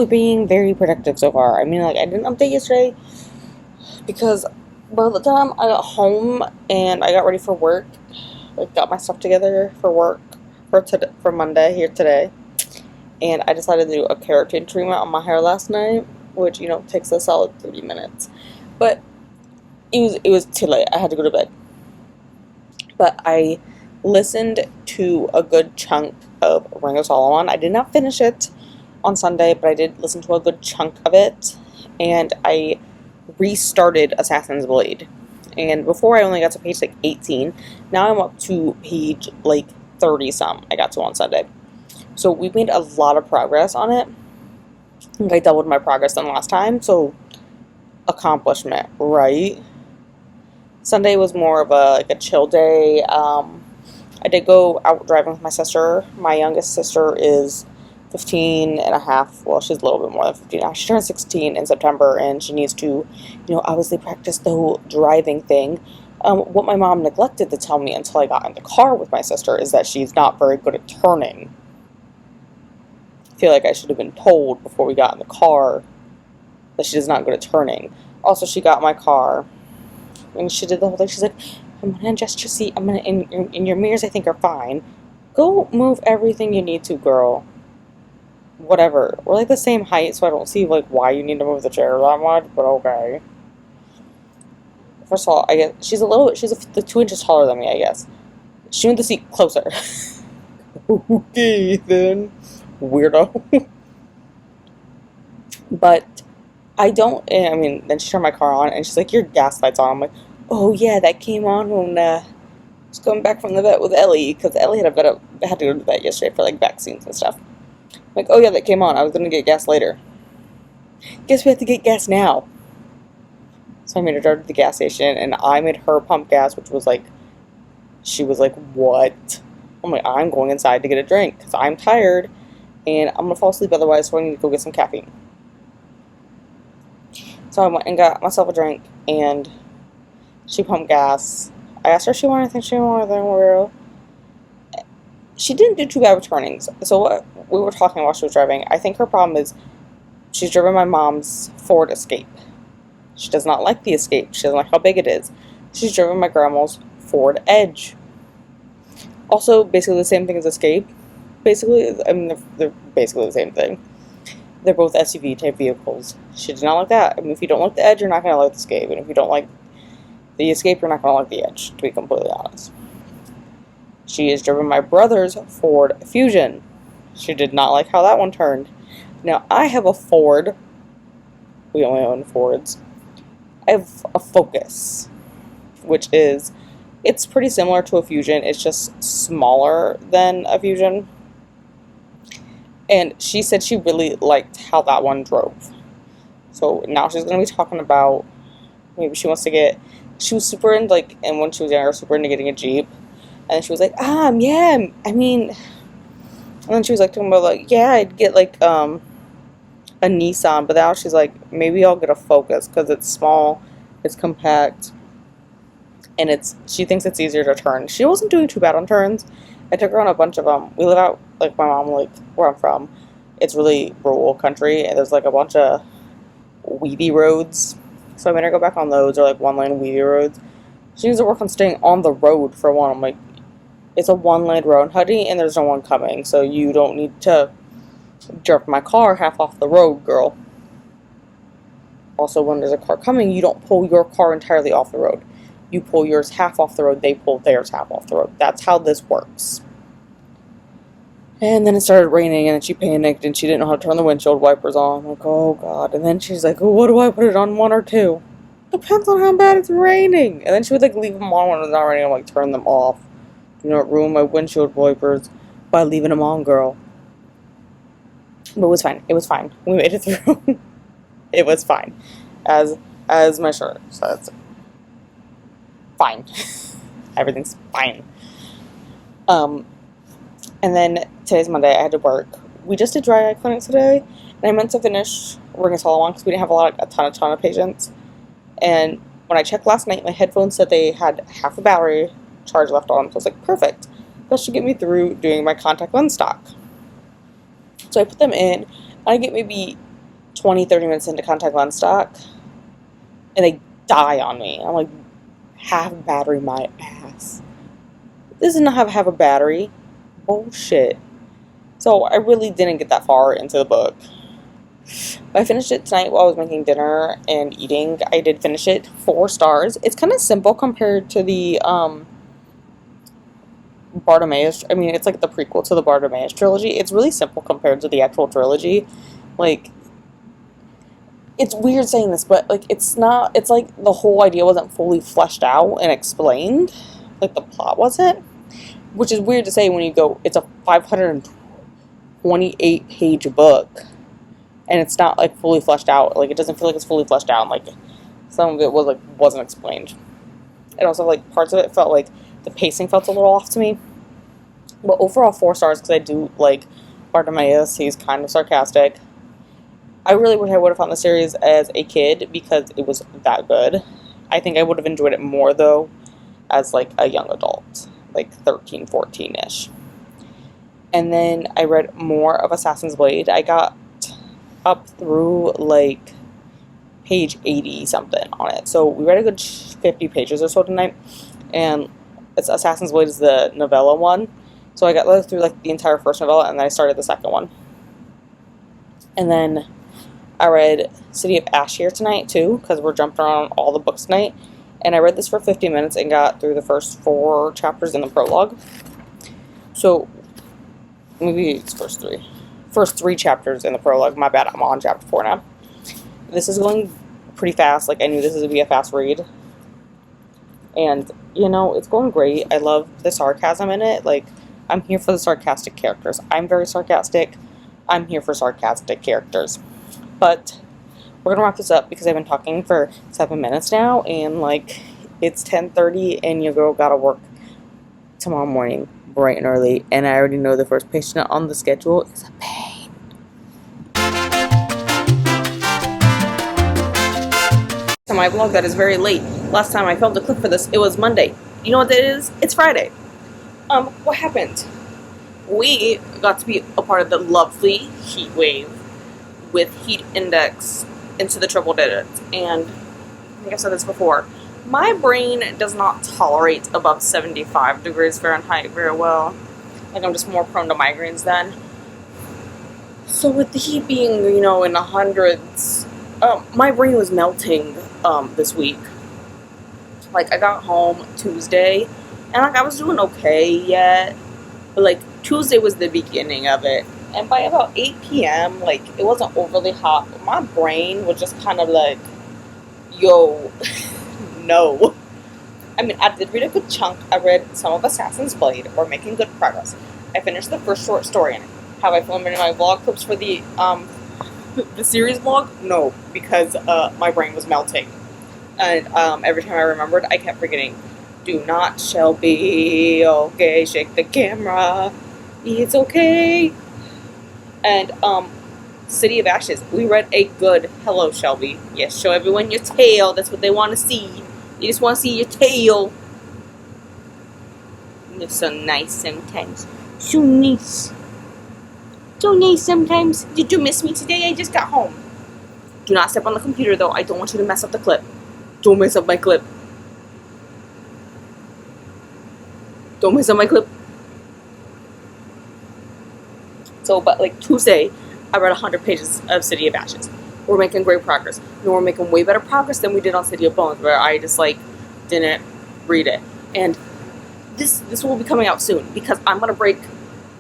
we're being very productive so far. I mean, like, I didn't update yesterday because by the time I got home and I got ready for work, like, got my stuff together for work for Monday here today, and I decided to do a keratin treatment on my hair last night, which, you know, takes a solid 30 minutes. But it was too late. I had to go to bed. But I listened to a good chunk of Ring of Solomon. I did not finish it on Sunday, but I did listen to a good chunk of it, and I restarted Assassin's Blade. And before I only got to page like 18, now I'm up to page like 30 some I got to on Sunday. So we've made a lot of progress on it. I think I doubled my progress than last time, so accomplishment, right? Sunday was more of a chill day. I did go out driving with my sister. My youngest sister is 15 and a half. Well, she's a little bit more than 15 now. She turned 16 in September, and she needs to, you know, obviously practice the whole driving thing. What my mom neglected to tell me until I got in the car with my sister is that she's not very good at turning. I feel like I should have been told before we got in the car that she's not good at turning. Also, she got in my car, and she did the whole thing. She's like, I'm going to adjust your seat. I'm going to, in your mirrors, I think are fine. Go move everything you need to, girl. Whatever. We're like the same height, so I don't see like why you need to move the chair that much, but okay. First of all, I guess she's the 2 inches taller than me, I guess. She moved the seat closer. Okay, then. Weirdo. But I mean, then she turned my car on, and she's like, your gas light's on. I'm like, oh yeah, that came on when I was going back from the vet with Ellie, because Ellie had to go to the vet yesterday for like vaccines and stuff. I'm like, oh yeah, that came on. I was going to get gas later. Guess we have to get gas now. So I made her drive to the gas station, and I made her pump gas, which was like, she was like, what? I'm like, I'm going inside to get a drink, because I'm tired, and I'm going to fall asleep otherwise, so I need to go get some caffeine. So I went and got myself a drink, and she pumped gas. I asked her if she wanted anything. She didn't want anything. She didn't do too bad with turnings. So what we were talking while she was driving, I think her problem is she's driven my mom's Ford Escape. She does not like the Escape. She doesn't like how big it is. She's driven my grandma's Ford Edge. Also, basically the same thing as Escape. Basically, I mean, they're basically the same thing. They're both SUV type vehicles. She did not like that. I mean, if you don't like the Edge, you're not going to like the Escape. And if you don't like the Escape, you're not going to like the Edge, to be completely honest. She has driven my brother's Ford Fusion. She did not like how that one turned. Now, I have a Ford. We only own Fords. I have a Focus, which is, it's pretty similar to a Fusion. It's just smaller than a Fusion. And she said she really liked how that one drove. So now she's going to be talking about, maybe she wants to get, she was super into, like, and when she was younger, super into getting a Jeep. And she was like, yeah, I mean, and then she was like talking about, like, yeah, I'd get, like, a Nissan. But now she's like, maybe I'll get a Focus, because it's small, it's compact, and she thinks it's easier to turn. She wasn't doing too bad on turns. I took her on a bunch of them. We live out, like, my mom, like, where I'm from. It's really rural country, and there's, like, a bunch of weedy roads. So I made her go back on those, or, like, one-lane weedy roads. She needs to work on staying on the road, for one. I'm like, it's a one-lane road, honey, and there's no one coming, so you don't need to jerk my car half off the road, girl. Also, when there's a car coming, you don't pull your car entirely off the road. You pull yours half off the road, they pull theirs half off the road. That's how this works. And then it started raining, and then she panicked, and she didn't know how to turn the windshield wipers on. I'm like, oh god. And then she's like, oh, what do I put it on, 1 or 2? Depends on how bad it's raining. And then she would, like, leave them on when it's not raining. I'm like, turn them off. Do not ruin my windshield wipers by leaving them on, girl. But it was fine. It was fine. We made it through. It was fine. As my shirt says. Fine. Everything's fine. And then today's Monday. I had to work. We just did dry eye clinics today, and I meant to finish Ring of Solomon because we didn't have a ton of patients. And when I checked last night, my headphones said they had half a battery charge left on. So I was like, perfect. That should get me through doing my contact lens stock. So I put them in. I get maybe 20-30 minutes into contact lens stock, and they die on me. I'm like, half battery my ass. This does not have a battery. Bullshit. So I really didn't get that far into the book. But I finished it tonight while I was making dinner and eating. I did finish it. 4 stars. It's kind of simple compared to the Bartimaeus. I mean, it's like the prequel to the Bartimaeus trilogy. It's really simple compared to the actual trilogy. Like, it's weird saying this, but like, it's not. It's like the whole idea wasn't fully fleshed out and explained. Like, the plot wasn't. Which is weird to say when you go, it's a 528-page book. And it's not, like, fully fleshed out. Like, it doesn't feel like it's fully fleshed out. Like, some of it was, like, wasn't explained. And also, like, parts of it felt like the pacing felt a little off to me. But overall, 4 stars, because I do like Bartimaeus. He's kind of sarcastic. I really wish I would have found the series as a kid, because it was that good. I think I would have enjoyed it more, though, as, like, a young adult. Like, 13, 14-ish. And then I read more of Assassin's Blade. I got up through, like, page 80-something on it. So we read a good 50 pages or so tonight. And it's Assassin's Blade is the novella one. So I got through, like, the entire first novella, and then I started the second one. And then I read City of Ash here tonight, too, because we're jumping around all the books tonight. And I read this for 50 minutes and got through the first 4 chapters in the prologue. So, maybe it's first 3. First 3 chapters in the prologue. My bad, I'm on chapter 4 now. This is going pretty fast. Like, I knew this was going to be a fast read. And, you know, it's going great. I love the sarcasm in it. Like, I'm here for the sarcastic characters. I'm very sarcastic. I'm here for sarcastic characters. But we're going to wrap this up because I've been talking for 7 minutes now. And, like, it's 10:30 and your girl got to work tomorrow morning bright and early. And I already know the first patient on the schedule is a pain. To my vlog that is very late. Last time I filmed a clip for this, it was Monday. You know what that is? It's Friday. What happened? We got to be a part of the lovely heat wave with heat index into the triple digits. And I think I've said this before. My brain does not tolerate above 75 degrees Fahrenheit very well. Like, I'm just more prone to migraines then. So with the heat being, you know, in the hundreds, my brain was melting this week. Like, I got home Tuesday, and, like, I was doing okay yet, but, like, Tuesday was the beginning of it, and by about 8 p.m., like, it wasn't overly hot, but my brain was just kind of like, yo, no. I mean, I did read a good chunk. I read some of Assassin's Blade. We're making good progress. I finished the first short story in it. Have I filmed any of my vlog clips for the series vlog? No, because my brain was melting. And every time I remembered, I kept forgetting. Do not, Shelby. Okay, shake the camera. It's okay. And City of Ashes. We read a good hello, Shelby. Yes, show everyone your tail. That's what they want to see. They just want to see your tail. You're so nice sometimes. So nice. So nice sometimes. Did you miss me today? I just got home. Do not step on the computer, though. I don't want you to mess up the clip. Don't mess up my clip. Don't mess up my clip. So, but like Tuesday, I read 100 pages of City of Ashes. We're making great progress. And we're making way better progress than we did on City of Bones, where I just, like, didn't read it. And this will be coming out soon, because I'm going to break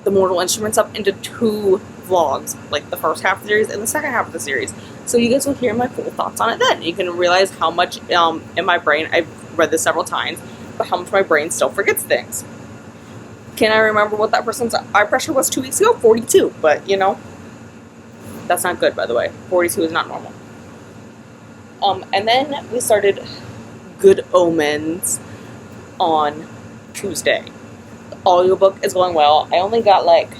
the Mortal Instruments up into 2 vlogs, like the first half of the series and the second half of the series. So you guys will hear my full thoughts on it then. You can realize how much in my brain, I've read this several times, but how much my brain still forgets things. Can I remember what that person's eye pressure was 2 weeks ago? 42, but, you know, that's not good, by the way. 42 is not normal. And then we started Good Omens on Tuesday. The audiobook is going well. I only got, like,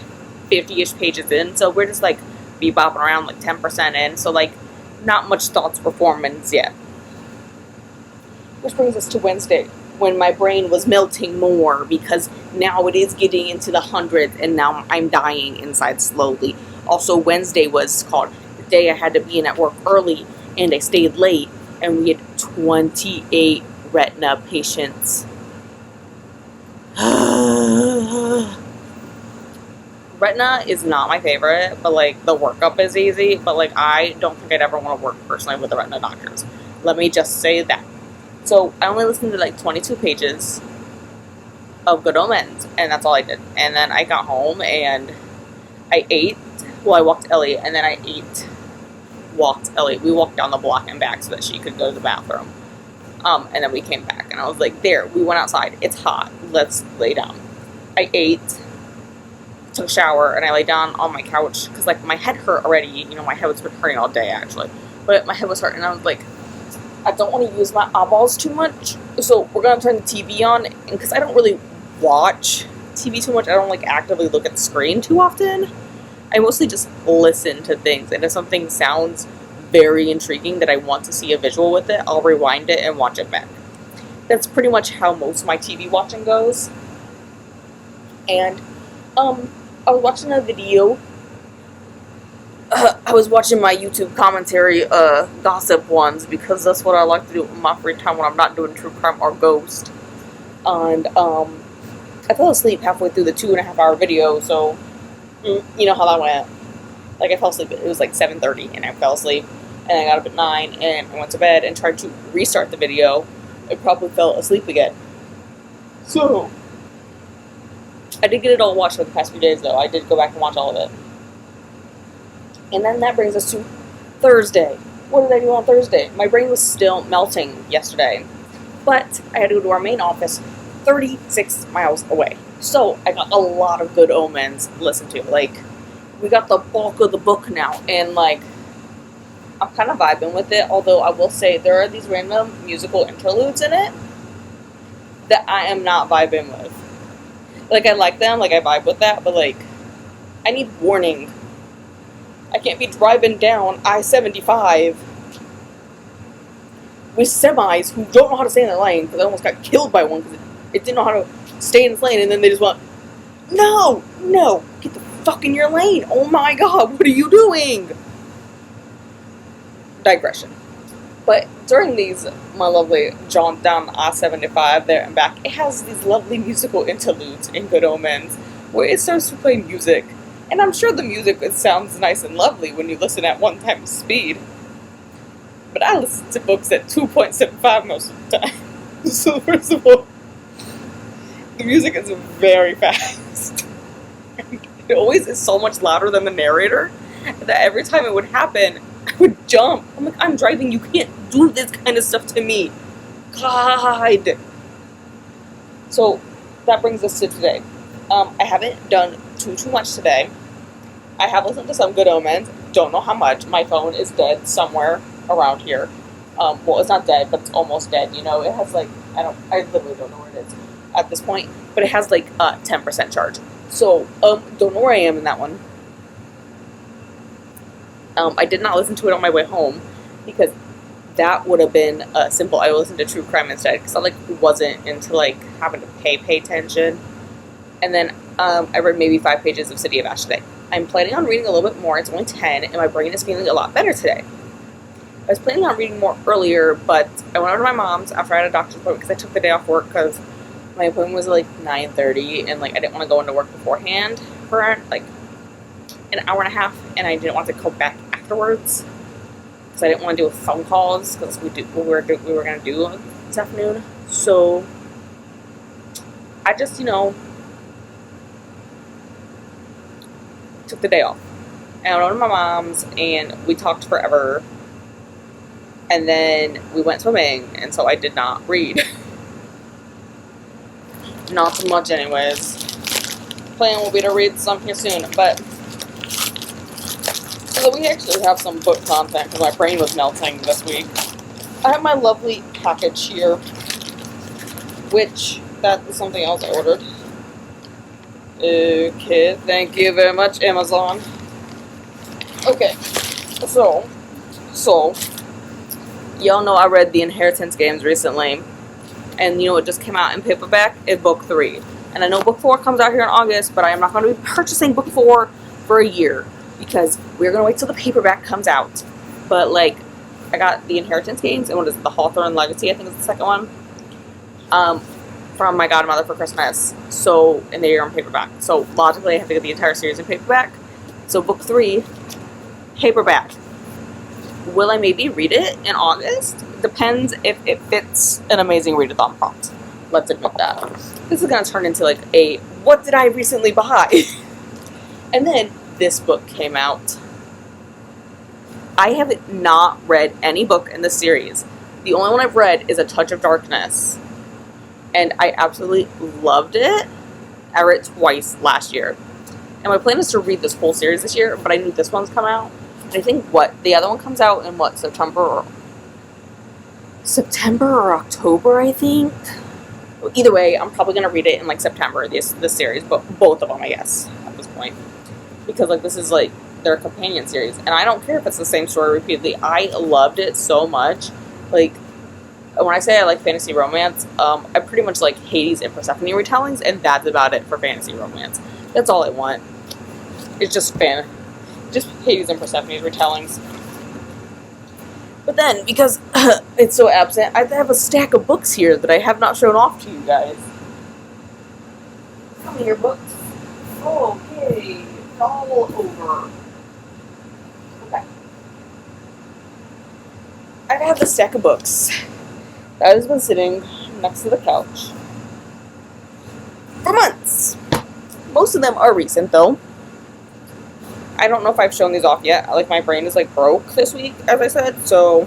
50-ish pages in, so we're just, like, bebopping around, like, 10% in, so, like, not much thoughts performance yet. Which brings us to Wednesday, when my brain was melting more, because now it is getting into the hundreds, and now I'm dying inside slowly. Also, Wednesday was called day I had to be in at work early, and I stayed late, and we had 28 retina patients. Retina is not my favorite, but like the workup is easy, but like I don't think I'd ever want to work personally with the retina doctors. Let me just say that. So I only listened to like 22 pages of Good Omens, and that's all I did. And then I got home and I ate. Well, I walked Ellie, and then I walked Ellie. We walked down the block and back so that she could go to the bathroom. And then we came back, and I was like, there, we went outside. It's hot. Let's lay down. I ate, took a shower, and I lay down on my couch because, like, my head hurt already. You know, my head was been hurting all day, actually. But my head was hurting, and I was like, I don't want to use my eyeballs too much, so we're going to turn the TV on. And because I don't really watch TV too much, I don't, like, actively look at the screen too often. I mostly just listen to things, and if something sounds very intriguing that I want to see a visual with it, I'll rewind it and watch it back. That's pretty much how most of my TV watching goes. And, I was watching a video. I was watching my YouTube commentary, gossip ones, because that's what I like to do in my free time when I'm not doing true crime or ghost. And, I fell asleep halfway through the 2.5 hour video, so, you know how that went. Like, I fell asleep, it was like 7:30, and I fell asleep. And I got up at 9, and I went to bed and tried to restart the video. I probably fell asleep again. So, I did get it all watched for the past few days, though. I did go back and watch all of it. And then that brings us to Thursday. What did I do on Thursday? My brain was still melting yesterday. But I had to go to our main office 36 miles away. So, I got a lot of Good Omens to listen to. Like, we got the bulk of the book now, and, like, I'm kind of vibing with it, although I will say there are these random musical interludes in it that I am not vibing with. Like, I like them, like, I vibe with that, but, like, I need warning. I can't be driving down I-75 with semis who don't know how to stay in their lane, because I almost got killed by one because it didn't know how to stay in its lane, and then they just went, no, get the fuck in your lane, oh my god, what are you doing? Digression. But during these, my lovely jaunt down I-75 there and back, it has these lovely musical interludes in Good Omens where it starts to play music. And I'm sure the music sounds nice and lovely when you listen at 1 times speed. But I listen to books at 2.75 most of the time. So first of all, the music is very fast. It always is so much louder than the narrator that every time it would happen, I would jump. I'm like, I'm driving, you can't do this kind of stuff to me. God. So, that brings us to today. I haven't done too much today. I have listened to some Good Omens. Don't know how much. My phone is dead somewhere around here. Well, it's not dead, but it's almost dead. You know, it has like, I literally don't know where it is at this point. But it has like 10% charge. So, don't know where I am in that one. I did not listen to it on my way home because that would have been simple. I listened to true crime instead because I like wasn't into like having to pay attention. And then I read maybe 5 pages of City of Ash today. I'm planning on reading a little bit more. It's only 10, and my brain is feeling a lot better today. I was planning on reading more earlier, but I went over to my mom's after I had a doctor's appointment because I took the day off work because my appointment was like 9:30, and like I didn't want to go into work beforehand for like an hour and a half, and I didn't want to go back afterwards because I didn't want to do phone calls because we were going to do this afternoon. So I just, you know, took the day off. And I went over to my mom's and we talked forever. And then we went swimming, and so I did not read. Not too much anyways. Plan will be to read some here soon, but so we actually have some book content because my brain was melting this week. I have my lovely package here, which that is something else I ordered. Okay, thank you very much, Amazon. Okay, so y'all know I read the Inheritance games recently, and you know it just came out in paperback in book 3. And I know book 4 comes out here in August, but I am not going to be purchasing book 4 for a year. because we're gonna wait till the paperback comes out. But like, I got the Inheritance games, and what is it, the Hawthorne Legacy, I think is the second one, from my godmother for Christmas. So, and they are on paperback. So logically, I have to get the entire series in paperback. So book 3, paperback. Will I maybe read it in August? Depends if it fits an amazing readathon prompt. Let's admit that. This is gonna turn into like a what did I recently buy? And then this book came out. I have not read any book in this series. The only one I've read is A Touch of Darkness. And I absolutely loved it. I read it twice last year. And my plan is to read this whole series this year, but I knew this one's come out. And I think the other one comes out in September or October, I think. Either way, I'm probably going to read it in like September, this series, but both of them, I guess, at this point. Because like this is like their companion series, and I don't care if it's the same story repeatedly. I loved it so much. Like, when I say I like fantasy romance, I pretty much like Hades and Persephone retellings, and that's about it for fantasy romance. That's all I want. It's just Hades and Persephone retellings. But then, because it's so absent, I have a stack of books here that I have not shown off to you guys. Come here, books. Okay, it's all over. Okay. I have a stack of books that has been sitting next to the couch for months. Most of them are recent, though. I don't know if I've shown these off yet. Like, my brain is, like, broke this week, as I said. So,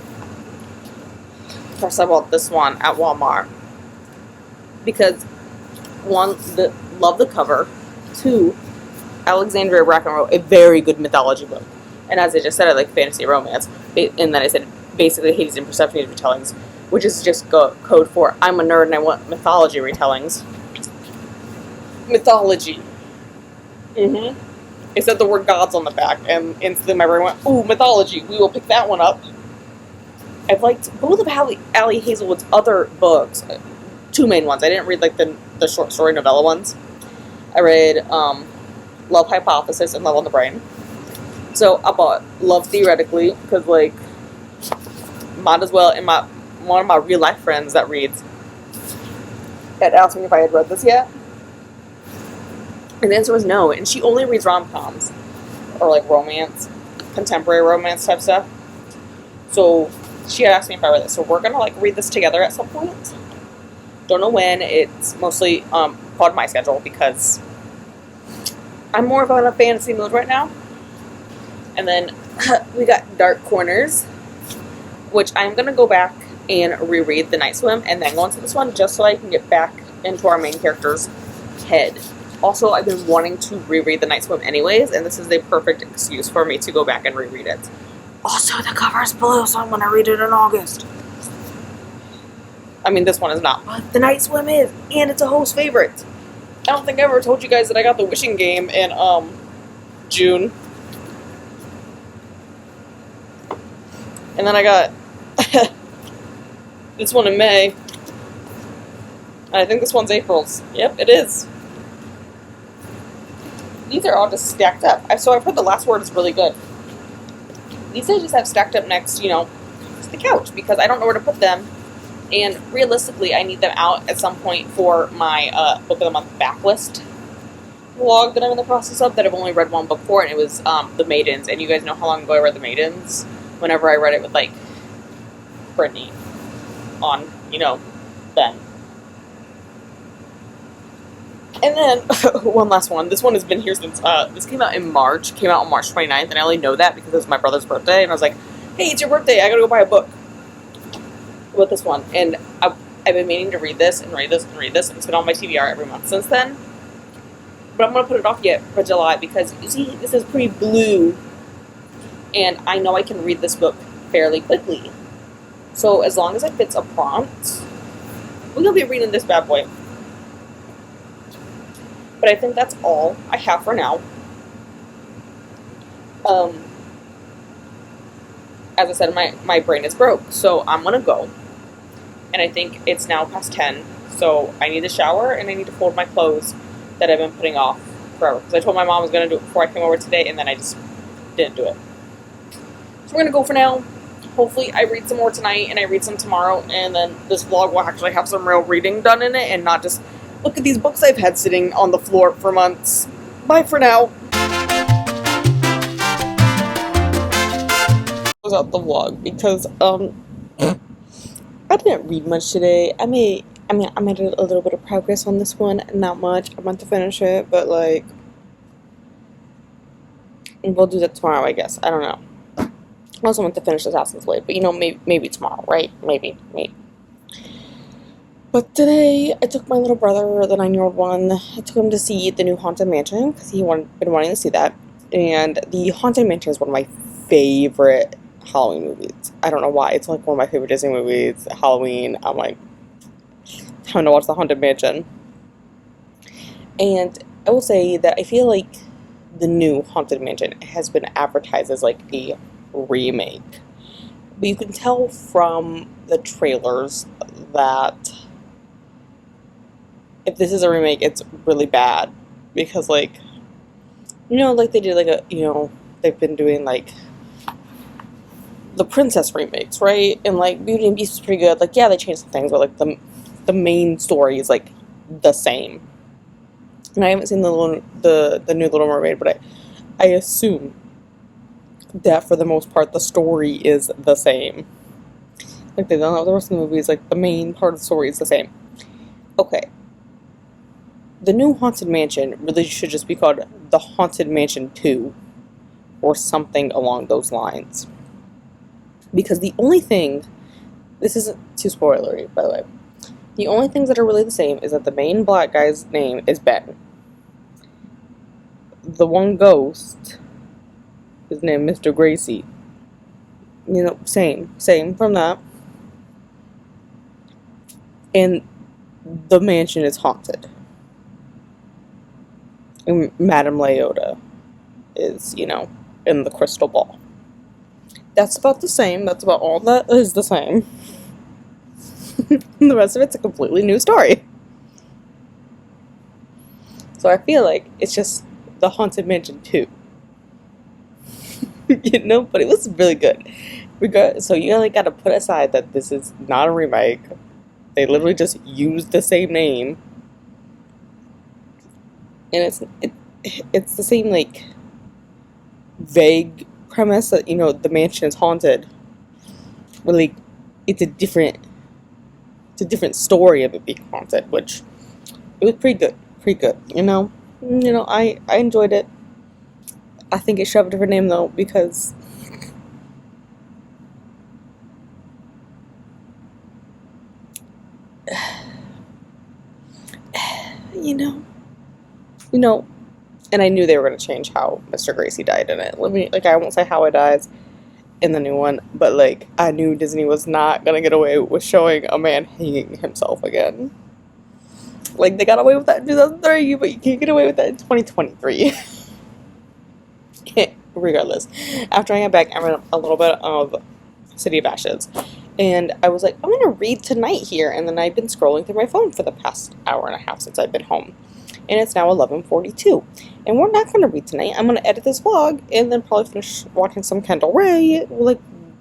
first I bought this one at Walmart. Because, 1, love the cover. 2, Alexandria Bracken wrote a very good mythology book. And as I just said, I like fantasy romance. And then I said, basically, Hades and Persephone retellings. Which is just code for, I'm a nerd and I want mythology retellings. Mythology. Mm-hmm. It said the word gods on the back, and instantly my brain went, ooh, mythology, we will pick that one up. I've liked both of Ali Hazelwood's other books, 2 main ones. I didn't read, like, the short story novella ones. I read Love Hypothesis and Love on the Brain. So I bought Love Theoretically, because, like, might as well, and one of my real-life friends that reads had asked me if I had read this yet. And the answer was no, and she only reads rom-coms, or like romance, contemporary romance type stuff. So she had asked me if I read this, so we're gonna like read this together at some point. Don't know when. It's mostly part of my schedule because I'm more of in a fantasy mood right now. And then we got Dark Corners, which I'm gonna go back and reread The Night Swim and then go into this one just so I can get back into our main character's head. Also, I've been wanting to reread The Night Swim anyways, and this is the perfect excuse for me to go back and reread it. Also, the cover's blue, so I'm going to read it in August. I mean, this one is not, but The Night Swim is, and it's a host favorite. I don't think I ever told you guys that I got the Wishing Game in, June. And then I got this one in May. And I think this one's April's. Yep, it is. These are all just stacked up. So I've heard The Last Word is really good. These I just have stacked up next, to the couch because I don't know where to put them. And realistically, I need them out at some point for my Book of the Month backlist vlog that I'm in the process of that I've only read one book for, and it was The Maidens. And you guys know how long ago I read The Maidens? Whenever I read it with, like, Brittany on, then. And then, one last one. This one has been here since, this came out on March 29th, and I only know that because it was my brother's birthday, and I was like, hey, it's your birthday, I gotta go buy a book with this one. And I've been meaning to read this, and read this, and read this, and it's been on my TBR every month since then. But I'm gonna put it off yet for July, because, you see, this is pretty blue, and I know I can read this book fairly quickly. So, as long as it fits a prompt, we'll be reading this bad boy. But I think that's all I have for now. As I said, my brain is broke, so I'm going to go. And I think it's now past 10, so I need to shower and I need to fold my clothes that I've been putting off forever. Because I told my mom I was going to do it before I came over today, and then I just didn't do it. So we're gonna go for now. Hopefully I read some more tonight and I read some tomorrow, and then this vlog will actually have some real reading done in it and not just look at these books I've had sitting on the floor for months. Bye for now. Close out the vlog because I didn't read much today. I made a little bit of progress on this one, not much. I want to finish it, but like we'll do that tomorrow, I guess. I don't know. I also want to finish Assassin's Blade, but you know, maybe tomorrow, right? Maybe. But today, I took my little brother, the 9-year-old one, I took him to see the new Haunted Mansion, because he been wanting to see that. And the Haunted Mansion is one of my favorite Halloween movies. I don't know why. It's like one of my favorite Disney movies. Halloween, I'm like, time to watch the Haunted Mansion. And I will say that I feel like the new Haunted Mansion has been advertised as like a remake, but you can tell from the trailers that if this is a remake, it's really bad, because like, you know, like they did like they've been doing like the princess remakes, right? And like Beauty and Beast is pretty good. Like, yeah, they changed some things, but like the main story is like the same. And I haven't seen the new Little Mermaid, but I assume that for the most part the story is the same. Like they've done that with the rest of the movies, like the main part of the story is the same. Okay. The new Haunted Mansion really should just be called The Haunted Mansion 2 or something along those lines. Because the only thing, this isn't too spoilery, by the way, the only things that are really the same is that the main black guy's name is Ben. The one ghost, his name Mr. Gracie. You know, same from that. And the mansion is haunted. And Madame Leota is, you know, in the crystal ball. That's about the same. That's about all that is the same. The rest of it's a completely new story. So I feel like it's just the Haunted Mansion 2. You know, but it was really good. So you really got to put aside that this is not a remake. They literally just used the same name, and it's the same like vague premise that, you know, the mansion is haunted, but like it's a different story of it being haunted, which it was pretty good. You know, I enjoyed it. I think it should have a different name though, because you know, and I knew they were going to change how Mr. Gracie died in it. I won't say how it dies in the new one, but like, I knew Disney was not going to get away with showing a man hanging himself again. Like, they got away with that in 2003, but you can't get away with that in 2023. Regardless, after I got back, I read a little bit of City of Ashes, and I was like, I'm going to read tonight here, and then I've been scrolling through my phone for the past hour and a half since I've been home, and it's now 11:42, and we're not going to read tonight. I'm going to edit this vlog, and then probably finish watching some Kendall Ray, like,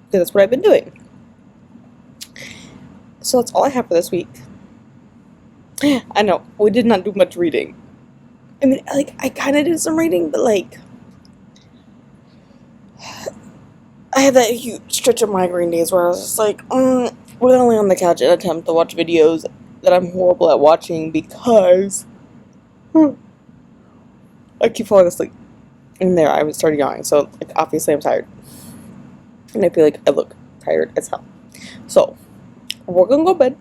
that's what I've been doing. So that's all I have for this week. I know, we did not do much reading. I mean, like, I kind of did some reading, but like, I had that huge stretch of migraine days where I was just like, we're gonna lay on the couch and attempt to watch videos that I'm horrible at watching because I keep falling asleep. And there, I would start yawning, so like, obviously I'm tired. And I feel like I look tired as hell. So, we're gonna go to bed.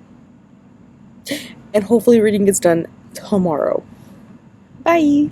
And hopefully reading gets done tomorrow. Bye!